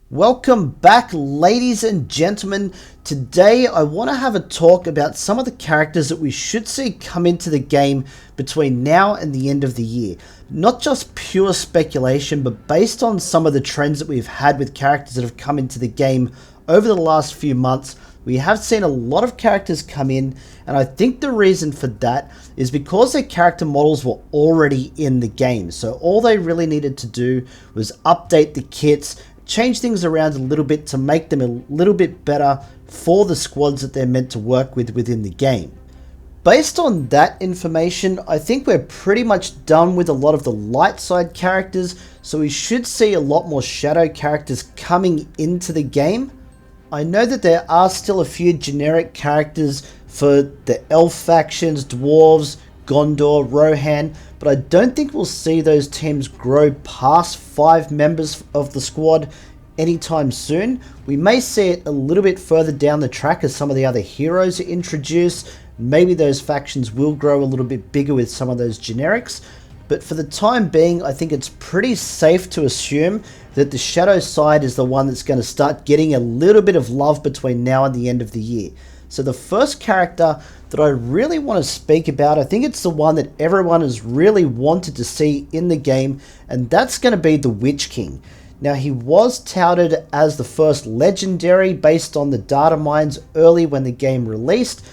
Welcome back, ladies and gentlemen. Today I want to have a talk about some of the characters that we should see come into the game between now and the end of the year. Not just pure speculation, but based on some of the trends that we've had with characters that have come into the game over the last few months. We have seen a lot of characters come in, and I think the reason for that is because their character models were already in the game. So all they really needed to do was update the kits, change things around a little bit to make them a little bit better for the squads that they're meant to work with within the game. Based on that information, I think we're pretty much done with a lot of the light side characters, so we should see a lot more shadow characters coming into the game. I know that there are still a few generic characters for the elf factions, dwarves, Gondor, Rohan, but I don't think we'll see those teams grow past 5 members of the squad anytime soon. We may see it a little bit further down the track as some of the other heroes are introduced. Maybe those factions will grow a little bit bigger with some of those generics, but for the time being, I think it's pretty safe to assume that the shadow side is the one that's going to start getting a little bit of love between now and the end of the year. So the first character that I really want to speak about, I think it's the one that everyone has really wanted to see in the game, and that's going to be the Witch King. Now, he was touted as the first legendary based on the data mines early when the game released,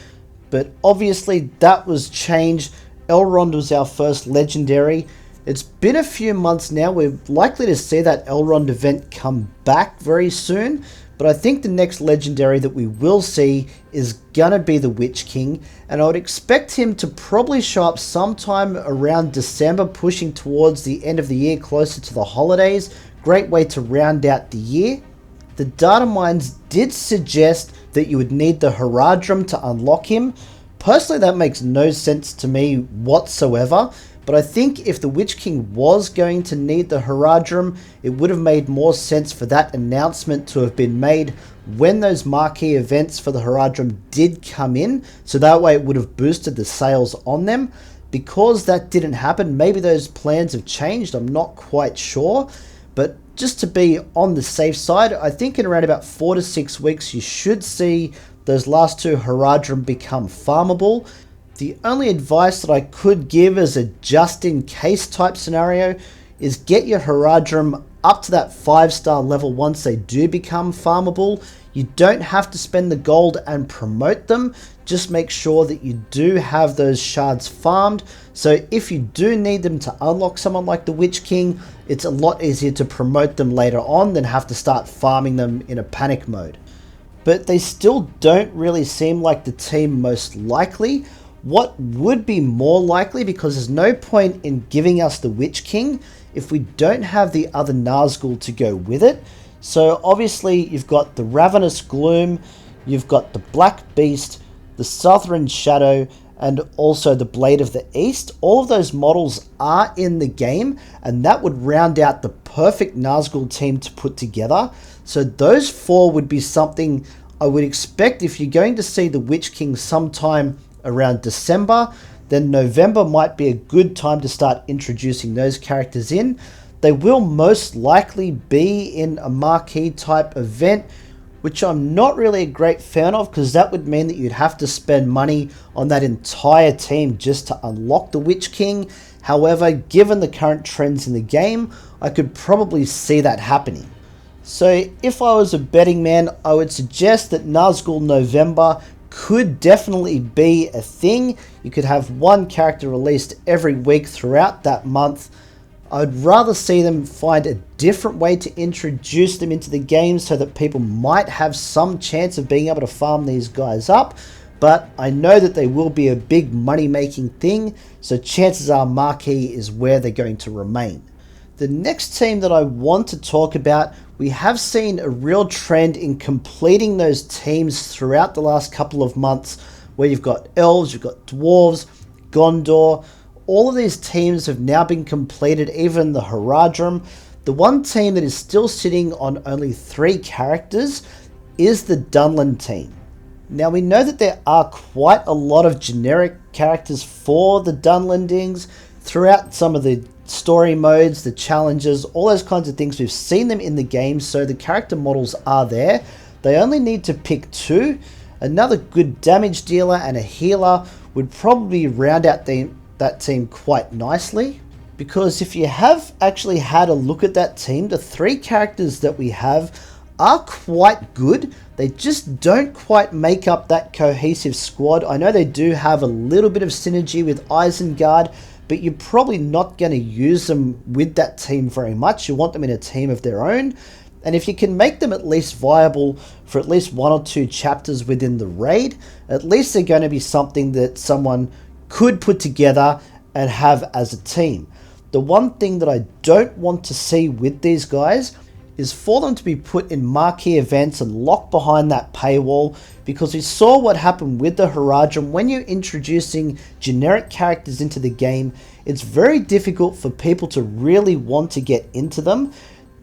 but obviously that was changed. Elrond was our first legendary. It's been a few months now. We're likely to see that Elrond event come back very soon, but I think the next legendary that we will see is gonna be the Witch King, and I would expect him to probably show up sometime around December, pushing towards the end of the year, closer to the holidays. Great way to round out the year. The data mines did suggest that you would need the Haradrim to unlock him. Personally, that makes no sense to me whatsoever, but I think if the Witch King was going to need the Haradrim, it would have made more sense for that announcement to have been made when those marquee events for the Haradrim did come in, so that way it would have boosted the sales on them. Because that didn't happen, maybe those plans have changed, I'm not quite sure, but just to be on the safe side, I think in around about 4 to 6 weeks you should see those last 2 Haradrim become farmable. The only advice that I could give as a just-in-case type scenario is get your Haradrim up to that 5-star level once they do become farmable. You don't have to spend the gold and promote them, just make sure that you do have those shards farmed, so if you do need them to unlock someone like the Witch King, it's a lot easier to promote them later on than have to start farming them in a panic mode. But they still don't really seem like the team most likely. What would be more likely, because there's no point in giving us the Witch King if we don't have the other Nazgul to go with it. So obviously you've got the Ravenous Gloom, you've got the Black Beast, the Southern Shadow, and also the Blade of the East. All of those models are in the game, and that would round out the perfect Nazgul team to put together. So those 4 would be something I would expect if you're going to see the Witch King sometime around December, then November might be a good time to start introducing those characters in. They will most likely be in a marquee type event, which I'm not really a great fan of, because that would mean that you'd have to spend money on that entire team just to unlock the Witch King. However, given the current trends in the game, I could probably see that happening. So if I was a betting man, I would suggest that Nazgul November could definitely be a thing. You could have 1 character released every week throughout that month. I'd rather see them find a different way to introduce them into the game so that people might have some chance of being able to farm these guys up, but I know that they will be a big money-making thing, so chances are marquee is where they're going to remain. The next team that I want to talk about, we have seen a real trend in completing those teams throughout the last couple of months, where you've got elves, you've got dwarves, Gondor. All of these teams have now been completed, even the Haradrim. The one team that is still sitting on only 3 characters is the Dunland team. Now, we know that there are quite a lot of generic characters for the Dunlandings throughout some of the story modes, the challenges, all those kinds of things. We've seen them in the game, so the character models are there. They only need to pick 2. Another good damage dealer and a healer would probably round out that team quite nicely. Because if you have actually had a look at that team, the 3 characters that we have are quite good. They just don't quite make up that cohesive squad. I know they do have a little bit of synergy with Isengard, but you're probably not going to use them with that team very much. You want them in a team of their own. And if you can make them at least viable for at least 1 or 2 chapters within the raid, at least they're going to be something that someone could put together and have as a team. The one thing that I don't want to see with these guys is for them to be put in marquee events and locked behind that paywall, because we saw what happened with the Haradrim. When you're introducing generic characters into the game, it's very difficult for people to really want to get into them.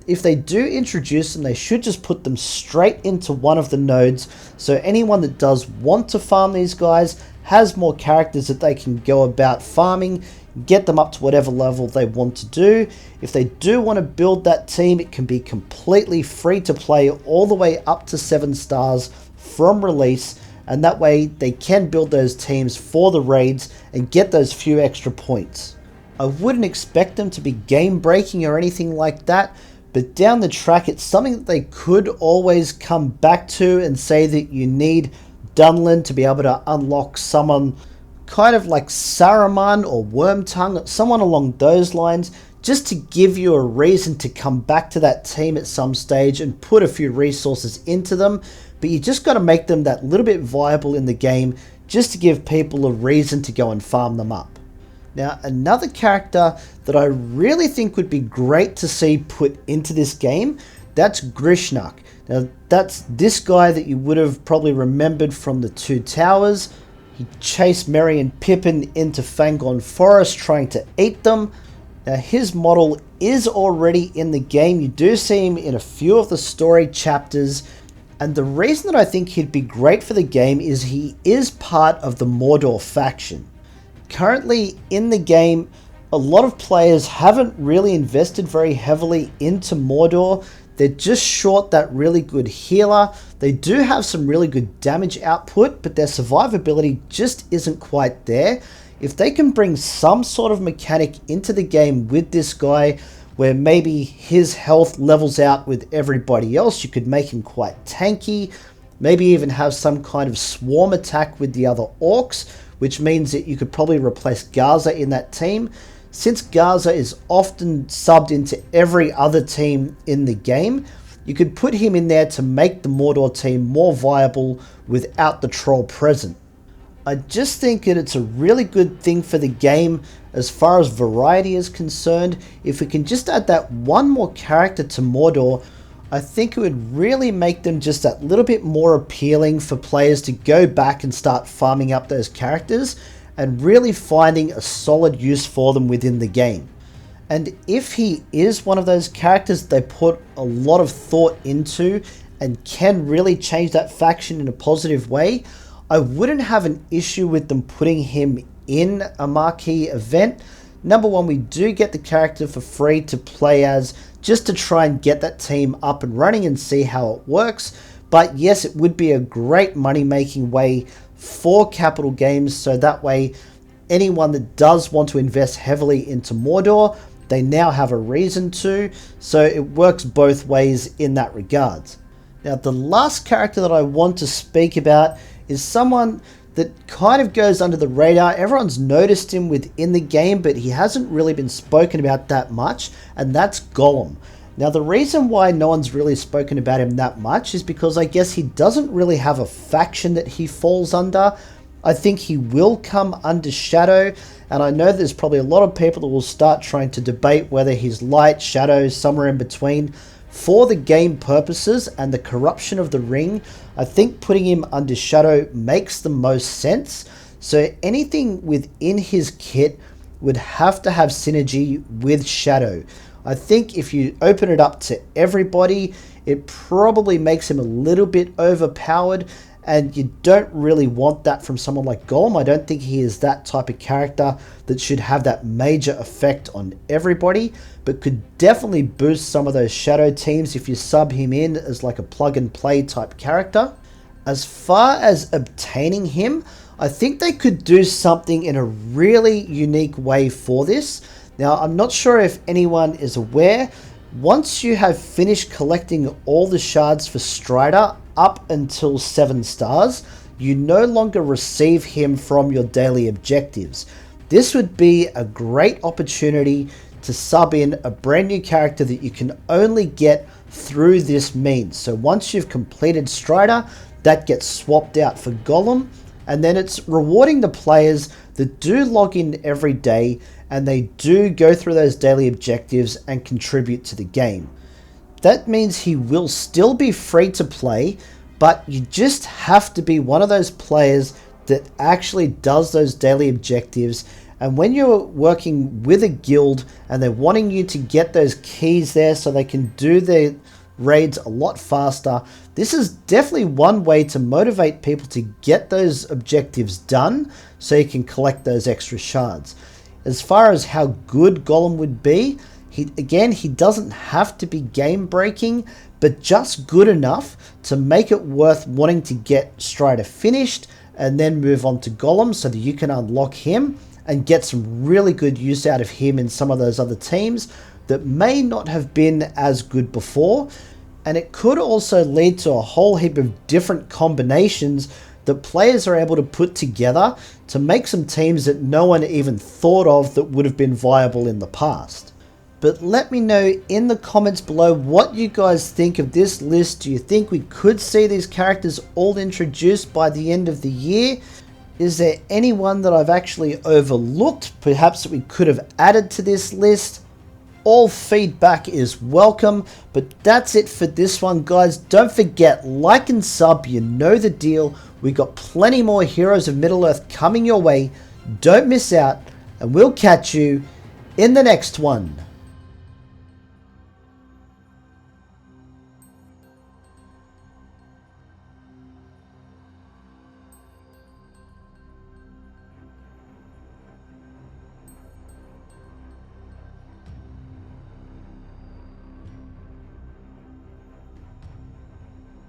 If they do introduce them, they should just put them straight into one of the nodes, so anyone that does want to farm these guys has more characters that they can go about farming, get them up to whatever level they want to do. If they do want to build that team, it can be completely free to play all the way up to 7 stars from release, and that way they can build those teams for the raids and get those few extra points. I wouldn't expect them to be game breaking or anything like that, but down the track it's something that they could always come back to and say that you need Dunland to be able to unlock someone kind of like Saruman or Wormtongue, someone along those lines, just to give you a reason to come back to that team at some stage and put a few resources into them. But you just got to make them that little bit viable in the game, just to give people a reason to go and farm them up. Now, another character that I really think would be great to see put into this game, that's Grishnak. Now, that's this guy that you would have probably remembered from the 2 Towers. He chased Merry and Pippin into Fangorn Forest trying to eat them. Now, his model is already in the game. You do see him in a few of the story chapters. And the reason that I think he'd be great for the game is he is part of the Mordor faction. Currently in the game, a lot of players haven't really invested very heavily into Mordor. They're just short that really good healer. They do have some really good damage output, but their survivability just isn't quite there. If they can bring some sort of mechanic into the game with this guy, where maybe his health levels out with everybody else, you could make him quite tanky, maybe even have some kind of swarm attack with the other orcs, which means that you could probably replace Gaza in that team. Since Gaza is often subbed into every other team in the game, you could put him in there to make the Mordor team more viable without the troll present. I just think that it's a really good thing for the game as far as variety is concerned. If we can just add that one more character to Mordor, I think it would really make them just that little bit more appealing for players to go back and start farming up those characters and really finding a solid use for them within the game. And if he is one of those characters they put a lot of thought into and can really change that faction in a positive way, I wouldn't have an issue with them putting him in a marquee event. Number one, we do get the character for free to play as, just to try and get that team up and running and see how it works. But yes, it would be a great money-making way for Capital Games, so that way anyone that does want to invest heavily into Mordor, they now have a reason to, so it works both ways in that regards. Now, the last character that I want to speak about is someone that kind of goes under the radar. Everyone's noticed him within the game, but he hasn't really been spoken about that much, and that's Gollum. Now, the reason why no one's really spoken about him that much is because I guess he doesn't really have a faction that he falls under. I think he will come under Shadow, and I know there's probably a lot of people that will start trying to debate whether he's light, shadow, somewhere in between. For the game purposes and the corruption of the ring, I think putting him under Shadow makes the most sense. So anything within his kit would have to have synergy with Shadow. I think if you open it up to everybody, it probably makes him a little bit overpowered, and you don't really want that from someone like Gollum. I don't think he is that type of character that should have that major effect on everybody, but could definitely boost some of those shadow teams if you sub him in as like a plug and play type character. As far as obtaining him, I think they could do something in a really unique way for this. Now, I'm not sure if anyone is aware, once you have finished collecting all the shards for Strider up until 7 stars, you no longer receive him from your daily objectives. This would be a great opportunity to sub in a brand new character that you can only get through this means. So once you've completed Strider, that gets swapped out for Gollum, and then it's rewarding the players that do log in every day and they do go through those daily objectives and contribute to the game. That means he will still be free to play, but you just have to be one of those players that actually does those daily objectives. And when you're working with a guild and they're wanting you to get those keys there so they can do their raids a lot faster, this is definitely one way to motivate people to get those objectives done so you can collect those extra shards. As far as how good Gollum would be, he doesn't have to be game breaking, but just good enough to make it worth wanting to get Strider finished and then move on to Gollum so that you can unlock him and get some really good use out of him in some of those other teams that may not have been as good before. And it could also lead to a whole heap of different combinations that players are able to put together to make some teams that no one even thought of that would have been viable in the past. But let me know in the comments below what you guys think of this list. Do you think we could see these characters all introduced by the end of the year? Is there anyone that I've actually overlooked, perhaps that we could have added to this list? All feedback is welcome, but that's it for this one, guys. Don't forget, like and sub, you know the deal. We got plenty more Heroes of Middle-earth coming your way. Don't miss out, and we'll catch you in the next one.